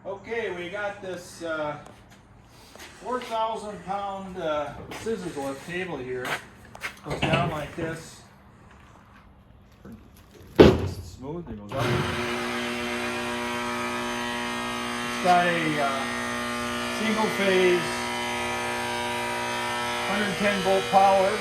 Okay, we got this 4,000 pound scissors lift table here. Goes down like this. Nice and smooth, it goes up. It's got a single phase 110 volt power.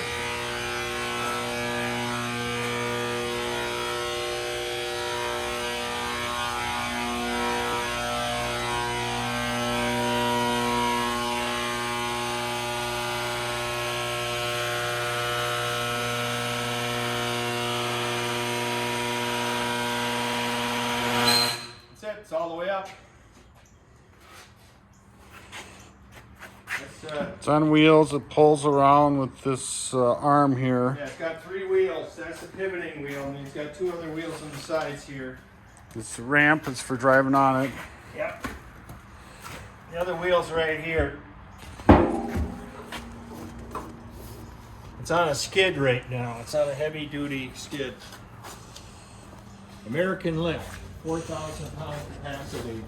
It's all the way up. It's on wheels. It pulls around with this arm here. Yeah, it's got 3 wheels. That's the pivoting wheel, and it's got 2 other wheels on the sides here. This ramp is for driving on it. Yep. The other wheel's right here. It's on a skid right now. It's on a heavy-duty skid. American lift, 4,000 pound capacity.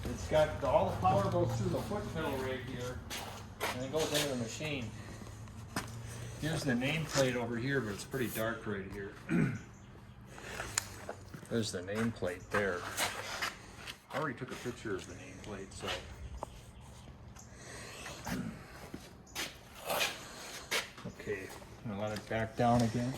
It's got all the power goes through the foot pedal right here, and it goes into the machine. Here's the nameplate over here, but it's pretty dark right here. There's the nameplate there. I already took a picture of the nameplate, so. Okay, I'm gonna let it back down again.